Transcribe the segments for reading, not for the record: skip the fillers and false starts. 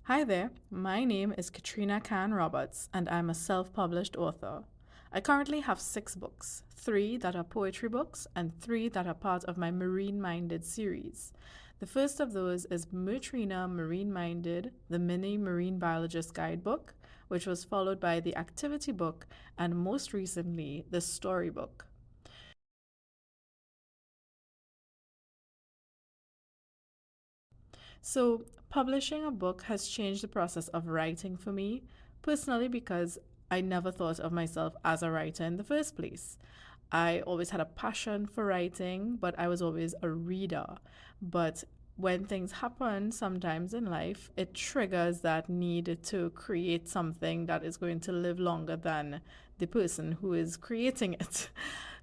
Hi there, my name is Katrina Khan Roberts, and I'm a self published author. I currently have 6 books, 3 that are poetry books, and 3 that are part of my Marine Minded series. The first of those is Mertrina Marine Minded, the Mini Marine Biologist Guidebook, which was followed by the activity book, and most recently, the storybook. So, publishing a book has changed the process of writing for me, personally, because I never thought of myself as a writer in the first place. I always had a passion for writing, but I was always a reader. But when things happen sometimes in life, it triggers that need to create something that is going to live longer than the person who is creating it.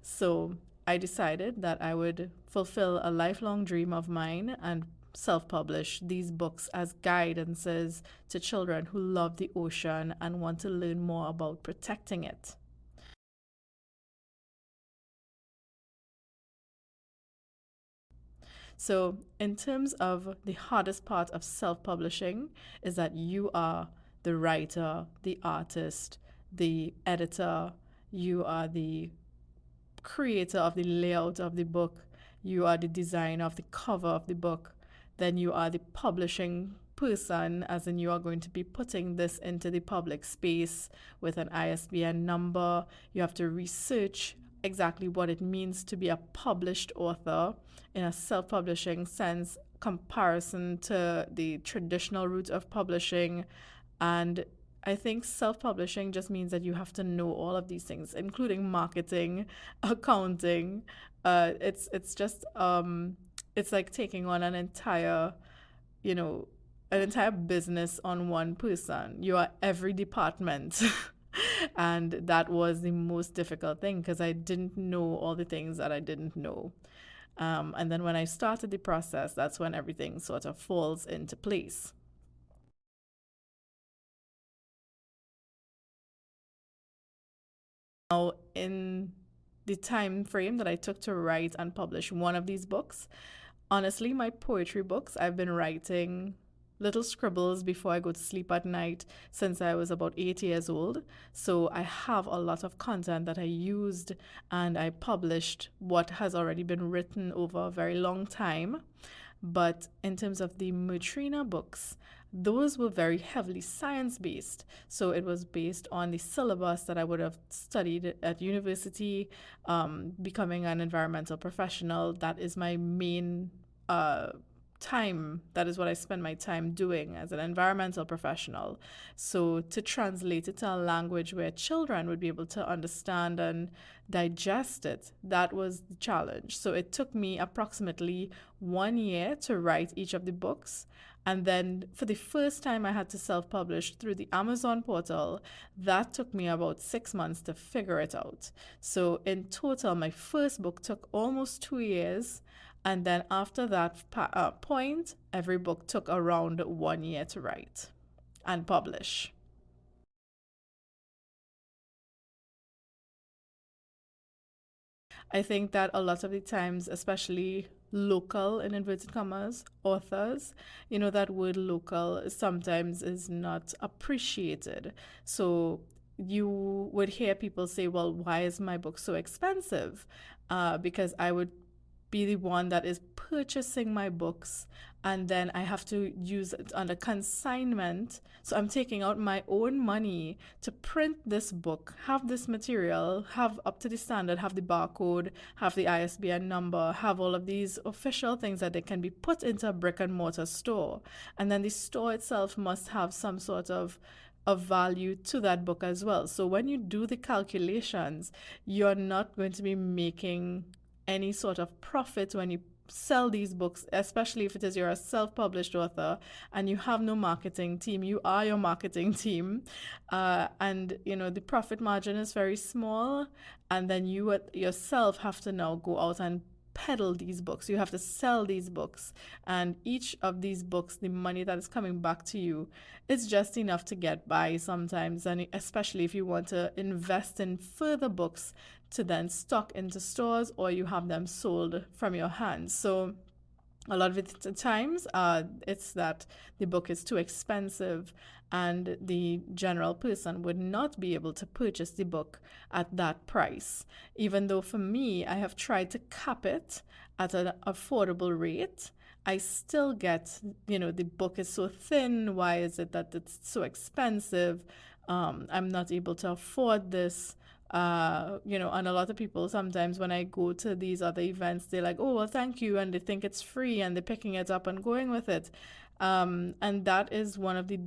So I decided that I would fulfill a lifelong dream of mine and self publish these books as guidances to children who love the ocean and want to learn more about protecting it. So, in terms of the hardest part of self publishing, is that you are the writer, the artist, the editor, you are the creator of the layout of the book, you are the designer of the cover of the book, then you are the publishing person, as in you are going to be putting this into the public space with an ISBN number. You have to research exactly what it means to be a published author in a self publishing sense, comparison to the traditional route of publishing. And I think self publishing just means that you have to know all of these things, including marketing, accounting. It's just it's like taking on an entire, you know, an entire business on one person. You are every department. And that was the most difficult thing because I didn't know all the things that I didn't know. And then when I started the process, that's when everything sort of falls into place. Now, in the time frame that I took to write and publish one of these books, honestly, my poetry books, I've been writing little scribbles before I go to sleep at night since I was about 8 years old. So I have a lot of content that I used and I published what has already been written over a very long time. But in terms of the Mutrina books, those were very heavily science based. So it was based on the syllabus that I would have studied at university, becoming an environmental professional. That is my main uh, time. That is what I spend my time doing as an environmental professional. So to translate it to a language where children would be able to understand and digest it, that was the challenge. So it took me approximately 1 year to write each of the books. And then for the first time, I had to self publish through the Amazon portal. That took me about 6 months to figure it out. So, in total, my first book took almost 2 years. And then after that point, every book took around 1 year to write and publish. I think that a lot of the times, especially local in inverted commas authors, that word local sometimes is not appreciated. So you would hear people say, well, why is my book so expensive? Because I would be the one that is purchasing my books and then I have to use it under consignment. So I'm taking out my own money to print this book, have this material, have up to the standard, have the barcode, have the ISBN number, have all of these official things that they can be put into a brick and mortar store. And then the store itself must have some sort of value to that book as well. So when you do the calculations, you're not going to be making any sort of profit when you sell these books, especially if it is you're a self-published author and you have no marketing team. You are your marketing team, and the profit margin is very small. And then you yourself have to now go out and peddle these books. You have to sell these books, and each of these books, the money that is coming back to you, is just enough to get by sometimes. And especially if you want to invest in further books to then stock into stores or you have them sold from your hands. So A lot of the times, it's that the book is too expensive and the general person would not be able to purchase the book at that price. Even though for me, I have tried to cap it at an affordable rate, I still get, the book is so thin. Why is it that it's so expensive? I'm not able to afford this. And a lot of people sometimes when I go to these other events, they're like, oh, well, thank you. And they think it's free and they're picking it up and going with it. And that is one of the,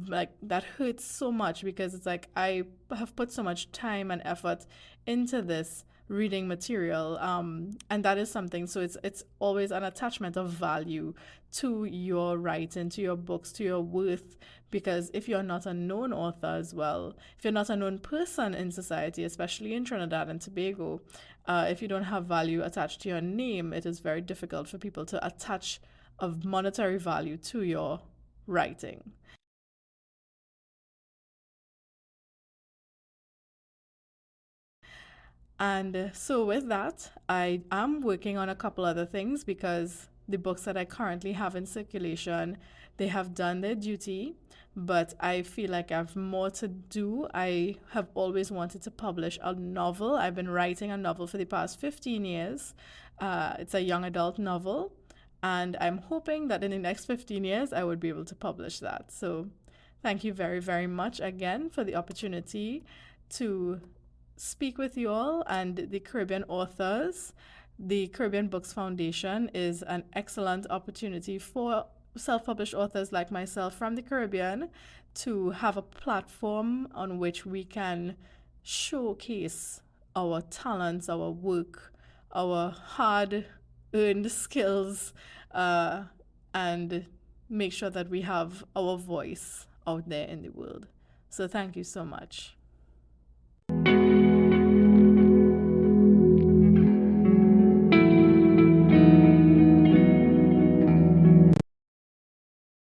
like, that hurts so much because it's like I have put so much time and effort into this reading material. And that is something. So it's always an attachment of value to your writing, to your books, to your worth. Because if you're not a known author as well, if you're not a known person in society, especially in Trinidad and Tobago, if you don't have value attached to your name, it is very difficult for people to attach of monetary value to your writing. And so, with that, I am working on a couple other things because the books that I currently have in circulation, they have done their duty, but I feel like I have more to do. I have always wanted to publish a novel. I've been writing a novel for the past 15 years. It's a young adult novel, and I'm hoping that in the next 15 years, I would be able to publish that. So, thank you very, very much again for the opportunity to speak with you all and the Caribbean authors. The Caribbean Books Foundation is an excellent opportunity for self published authors like myself from the Caribbean to have a platform on which we can showcase our talents, our work, our hard earned skills, uh, and make sure that we have our voice out there in the world. So, thank you so much.